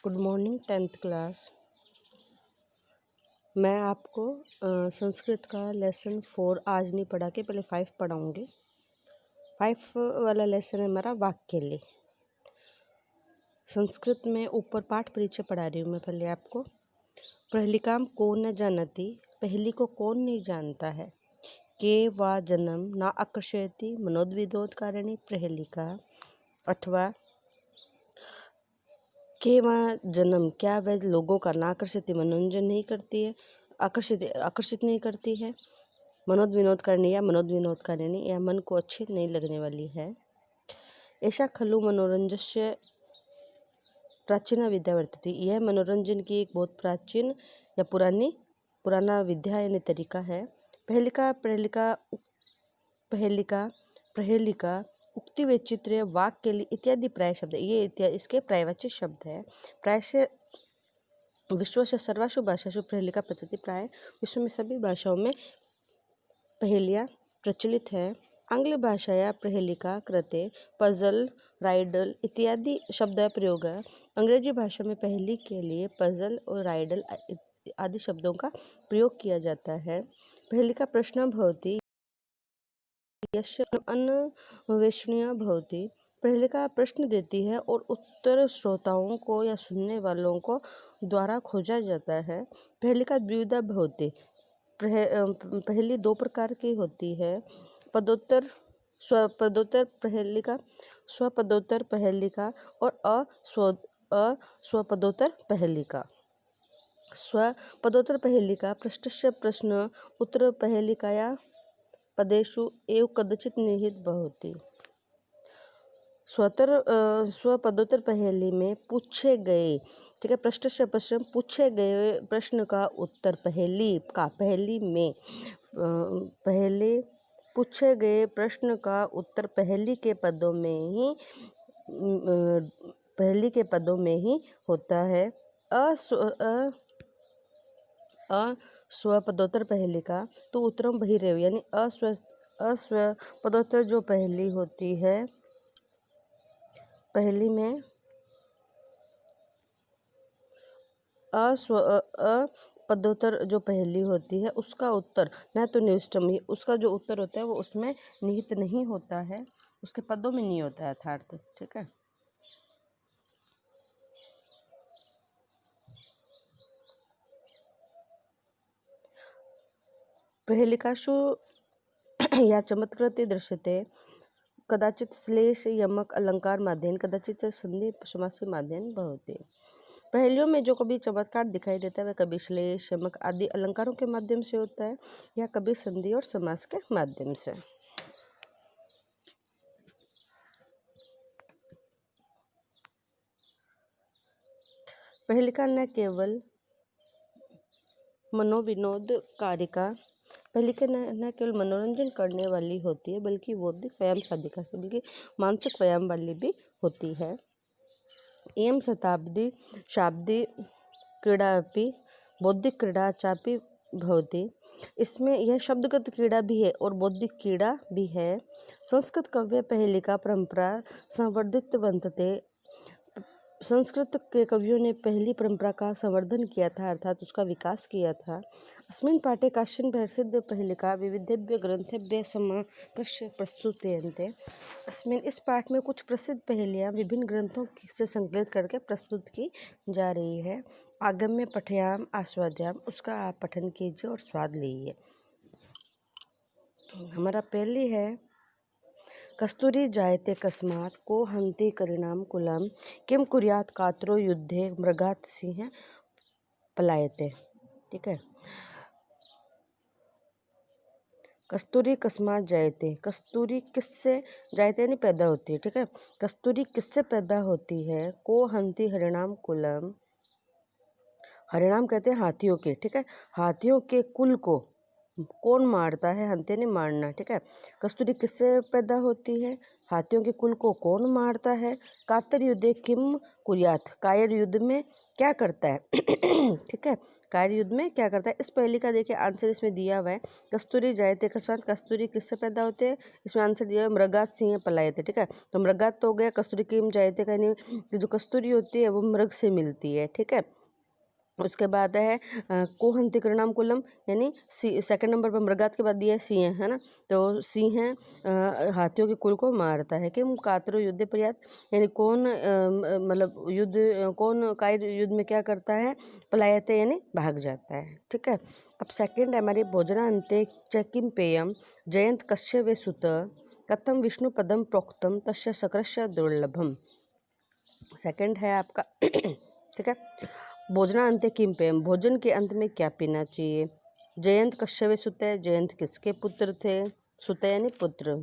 Good morning 10th class. मैं आपको संस्कृत का लेसन 4 आज नहीं पढ़ा के पहले 5 पढ़ाऊँगी। 5 वाला लेसन है हमारा वाक्यले। संस्कृत में ऊपर पाठ परिचय पढ़ा रही हूँ मैं पहले आपको। प्रहलिकाम को न जानती, पहली को कौन नहीं जानता है। के वा जन्म न आकर्षयति मनोद्विनोद कारिणी प्रहलिका, अथवा के वहाँ जन्म क्या वह लोगों का ना आकर्षित मनोरंजन नहीं करती है, आकर्षित नहीं करती है। मनोद्विनोद करनी या मनोद्विनोद कारिणी या मन को अच्छी नहीं लगने वाली है। ऐसा खलु मनोरंजस्य प्राचीन विद्या वर्तती, यह मनोरंजन की एक बहुत प्राचीन या पुराना विद्या यानी तरीका है। प्रहेलिका उक्ति वैचित्र्य वाक्य इत्यादि प्राय शब्द, ये इसके प्रायवाची शब्द है। प्राय से विश्व से सर्वासु भाषासु प्रहेलिका प्रचलित, प्राय विश्व में सभी भाषाओं में पहेलियाँ प्रचलित है। आंग्ल भाषाया प्रहेलिका कृते पजल राइडल इत्यादि शब्द प्रयोग है। अंग्रेजी भाषा में पहेली के लिए पजल और राइडल आदि शब्दों का प्रयोग किया जाता है। पहेलिका प्रश्न भवति यश अन्वेषणीय भवति, पहेलिका प्रश्न देती है और उत्तर श्रोताओं को या सुनने वालों को द्वारा खोजा जाता है। पहेलिका द्विविधा भवति, पहेली 2 प्रकार की होती है। पदोत्तर स्वपदोत्तर पहेलिका, स्वपदोत्तर पहेलिका और अस्वपदोत्तर पहेलिका। स्वपदोत्तर पहेलिका पृष्ठस्य प्रश्न उत्तर पहेलिकाया पदेषु एव कदाचित निहित भवति। स्वपदोत्तर पहेली में पूछे गए, ठीक है, पृष्ठ से प्रश्न पूछे गए प्रश्न का उत्तर पहेली में पूछे गए प्रश्न का उत्तर पहेली के पदों में ही होता है। अस्वपदोत्तर पहेलिका तो उत्तरम बहिरेव, यानी अस्वपदोत्तर जो पहेली होती है, पहेली में पदोत्तर जो पहेली होती है उसका उत्तर न तो निविष्टम ही, उसका जो उत्तर होता है वो उसमें निहित नहीं होता है, उसके पदों में नहीं होता है अर्थात, ठीक है। प्रहेलिकासु या चमत्कृते दृश्यते कदाचित श्लेष यमक अलंकार माध्येन कदाचित संधि समास के माध्येन भवति। पहेलियों में जो कभी चमत्कार दिखाई देता है वह कभी श्लेष यमक आदि अलंकारों के माध्यम से होता है या कभी संधि और समास के माध्यम से। पहेलिका न केवल मनोविनोद कारिका, पहेलिका न केवल मनोरंजन करने वाली होती है बल्कि बौद्धिक व्यायाम साधिका, बल्कि मानसिक व्यायाम वाली भी होती है। एवं शाब्दी क्रीड़ापि बौद्धिक क्रीड़ा चापि भवति, इसमें यह शब्दगत क्रीड़ा भी है और बौद्धिक क्रीड़ा भी है। संस्कृत काव्य पहेलिका परंपरा संवर्धित बनते, संस्कृत के कवियों ने पहली परंपरा का संवर्धन किया था अर्थात उसका विकास किया था। अस्मिन् पाठे काश्चन प्रसिद्ध पहेलिका विविधेभ्य ग्रंथेभ्यः समाकृत्य प्रस्तुयन्ते, अस्मिन् इस पाठ में कुछ प्रसिद्ध पहेलियाँ विभिन्न ग्रंथों से संकलित करके प्रस्तुत की जा रही है। आगम्य पठयाम आस्वाद्याम, उसका आप पठन कीजिए और स्वाद लीजिए। हमारा पहली है कस्तूरी जायते कस्मात् को हन्ति करिणाम कुलम किम कुर्यात् कातरो युद्धे मृगात् सिंह पलायते, ठीक है। कस्तूरी कस्मात् जायते, कस्तूरी किससे जायते यानी पैदा होती है, ठीक है। कस्तूरी किससे पैदा होती है। को हन्ति हरिणाम कुलम, हरिणाम कहते हैं हाथियों के, ठीक है, हाथियों के कुल को कौन मारता है, हंते ने मारना, ठीक है। कस्तूरी किससे पैदा होती है, हाथियों के कुल को कौन मारता है। कातर युद्धे किम कुर्यात, कायर युद्ध में क्या करता है ठीक है, कायर युद्ध में क्या करता है। इस पहली का देखिए आंसर इसमें दिया हुआ है, कस्तूरी जायते अकस्मात, कस्तूरी किससे पैदा होते हैं, इसमें आंसर दिया है मृगात सिंह पलायते, ठीक है। तो मृगात तो हो गया, कस्तूरी किम जायते का नहीं, जो कस्तूरी होती है वो मृग से मिलती है, ठीक है। उसके बाद है कोहंती कृणाम कुलम, यानी सेकंड नंबर पर मृगात के बाद दिया है सिंह, है ना। तो सिंह हाथियों के कुल को मारता है। किम कातरो युद्ध पर्यात, यानी कौन मतलब युद्ध कौन कायर युद्ध में क्या करता है, पलायते यानी भाग जाता है, ठीक है। अब सेकंड है हमारे भोजनांते च किम पेयम जयंत कश्य वे सुत कथम विष्णु पदम प्रोक्तम तस्य सकृष्य दुर्लभम। सेकंड है आपका ठीक है, भोजनांते किम पेयम, भोजन के अंत में क्या पीना चाहिए। जयंत कश्यप सुतय, जयंत किसके पुत्र थे, सुतय यानी पुत्र।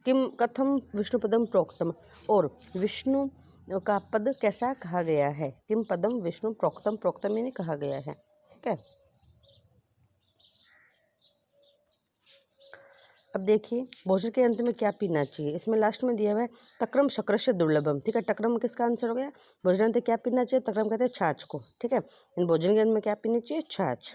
किम कथम विष्णु पदम प्रोक्तम, और विष्णु का पद कैसा कहा गया है। किम पदम विष्णु प्रोक्तम, प्रोक्तम यानी कहा गया है, ठीक है। अब देखिए भोजन के अंत में क्या पीना चाहिए, इसमें लास्ट में दिया हुआ है तक्रम शक्रस्य दुर्लभम, ठीक है। तक्रम किसका आंसर हो गया, भोजन अंत क्या पीना चाहिए, तक्रम कहते हैं छाछ को, ठीक है। इन भोजन के अंत में क्या पीनी चाहिए, छाछ।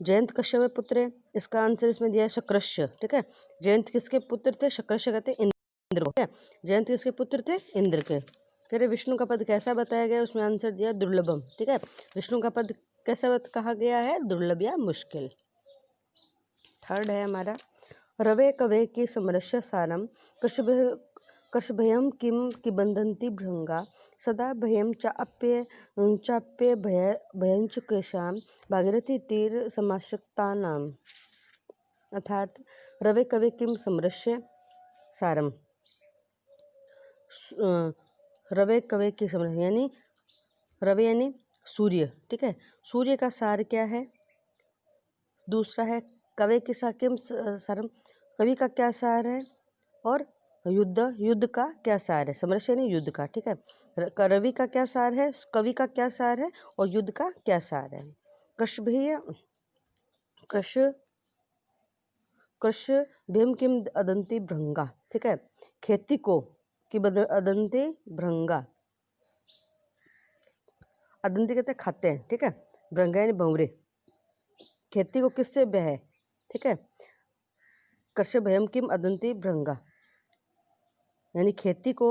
जयंत कश्यप पुत्र है, इसका आंसर इसमें दिया है शक्रस्य, ठीक है। जयंत किसके पुत्र थे, शक्रस्य कहते हैं इंद्र को, ठीक है। जयंत किसके पुत्र थे, इंद्र के। फिर विष्णु का पद कैसा बताया गया, उसमें आंसर दिया दुर्लभम, ठीक है। विष्णु का पद कैसा कहा गया है, दुर्लभ या मुश्किल। थर्ड है हमारा रवे कवे की समरस्य सारम कृषभयम किम किबंधन्ति भृंगा सदा भयम चाप्य भयंच केशाम भागीरथी तीर समाशक्ता नाम। अर्थात रवे कवे किम समरस्य सारम, रवे कवे की समरस्य यानी रवे यानी सूर्य, ठीक है। सूर्य का सार क्या है। दूसरा है कवे की साकिम सारम, कवि का क्या सार है। और युद्ध का क्या सार है, समरस्य यानी युद्ध का, ठीक है। रवि का क्या सार है, कवि का क्या सार है, और युद्ध का क्या सार है। कृष भीम किम अदंती भृंगा, ठीक है। खेती को कि अदंती भृंगा, अदंती कहते हैं खाते हैं, ठीक है। भृंगा यानी भंवरे, खेती को किससे बह है, ठीक है। कृष भयम किम अदंती भृंगा, यानी खेती को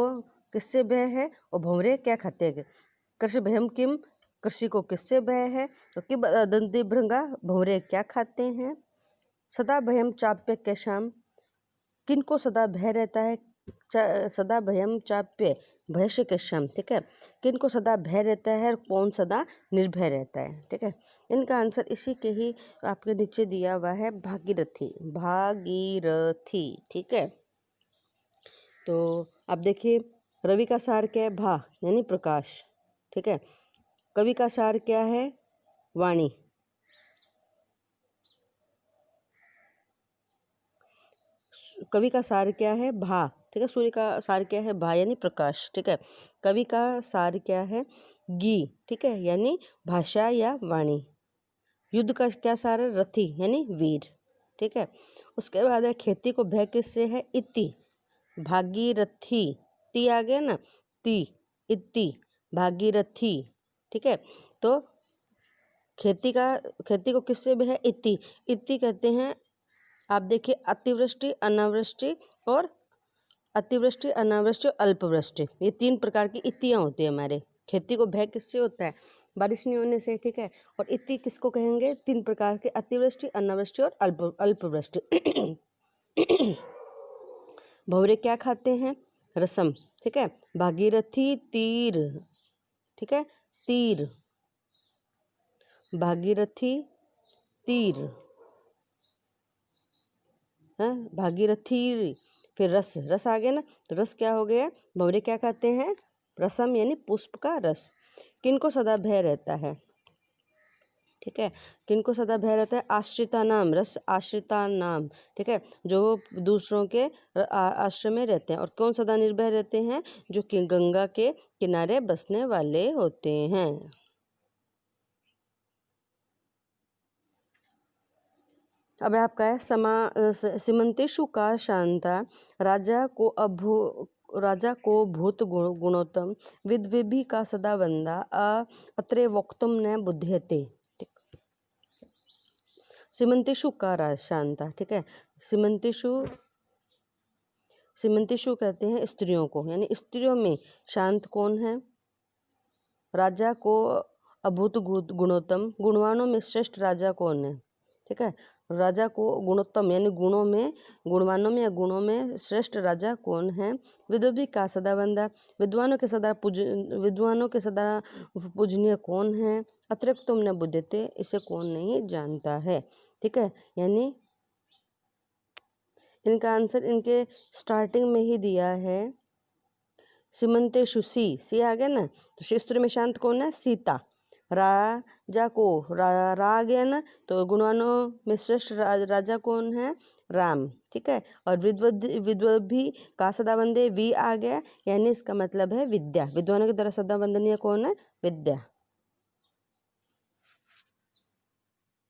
किससे भय है और भंवरे क्या खाते हैं। कृषि भयम किम, कृषि को किससे भय है, तो कि दंती भृंगा, भंवरे क्या खाते हैं। सदा भयम चाप्य कैशाम, किन को सदा भय रहता है, सदा भयम चाप्य भयस्य कैशाम, ठीक है। किन को सदा भय रहता है और कौन सदा निर्भय रहता है, ठीक है। इनका आंसर इसी के ही आपके नीचे दिया हुआ है, भागीरथी, भागीरथी, ठीक है। तो अब देखिए रवि का सार क्या है, भा यानी प्रकाश, ठीक है। कवि का सार क्या है, वाणी। कवि का सार क्या है, भा, ठीक है। सूर्य का सार क्या है, भा यानी प्रकाश, ठीक है। कवि का सार क्या है, गी, ठीक है, यानी भाषा या वाणी। युद्ध का क्या सार है, रथी यानी वीर, ठीक है। उसके बाद है खेती को भय किससे है, इति, भागीरथी, ती आ गया ना, ती, इति, भागीरथी, ठीक है। तो खेती को किससे भी है, इति, इति कहते हैं। आप देखिए अतिवृष्टि अनावृष्टि और अतिवृष्टि अनावृष्टि और अल्पवृष्टि, ये तीन प्रकार की इतियाँ होती है हमारे। खेती को भय किससे होता है, बारिश नहीं होने से, ठीक है। और इति किसको कहेंगे, तीन प्रकार के, अतिवृष्टि अनावृष्टि और अल्पवृष्टि। भंवरे क्या खाते हैं, रसम, ठीक है। भागीरथी तीर, ठीक है, तीर, भागीरथी तीर है, भागीरथी। फिर रस, रस आ गया ना, तो रस क्या हो गया, भंवरे क्या खाते हैं, रसम यानी पुष्प का रस। किनको सदा भय रहता है, ठीक है। किनको सदा भय रहता है, आश्रिता नाम, रस आश्रिता नाम, ठीक है, जो दूसरों के आश्रय में रहते हैं। और कौन सदा निर्भय रहते हैं, जो कि गंगा के किनारे बसने वाले होते हैं। अब आपका है सीमंतेषु का शांता राजा को भूत गुणोत्तम विद्विभि का सदा वंदा अत्रे वक्तुम न बुध्यते। ठीक, सीमंतेषु का शांता, ठीक है। सीमंतेषु कहते हैं स्त्रियों को, यानी स्त्रियों में शांत कौन है? राजा को अभूत गुणोत्तम, गुणवानों में श्रेष्ठ राजा कौन है? ठीक है, राजा को गुणोत्तम यानी गुणवानों में या गुणों में श्रेष्ठ राजा कौन है? विद्विभि का सदा वंदा, विद्वानों के सदा पूजनीय कौन है? अतिरिक्त तुम न बुद्धते, इसे कौन नहीं जानता है। ठीक है, यानी इनका आंसर इनके स्टार्टिंग में ही दिया है। सीमंतेषु सी आ गया ना, तो स्त्री में शांत कौन है? सीता। राजा को रा आ गया ना, तो गुणवानों में श्रेष्ठ राजा कौन है? राम। ठीक है, और विद्वद्भी का सदा वंदे वी आ गया, यानी इसका मतलब है विद्या। विद्वानों के द्वारा सदा वंदनीय कौन है? विद्या।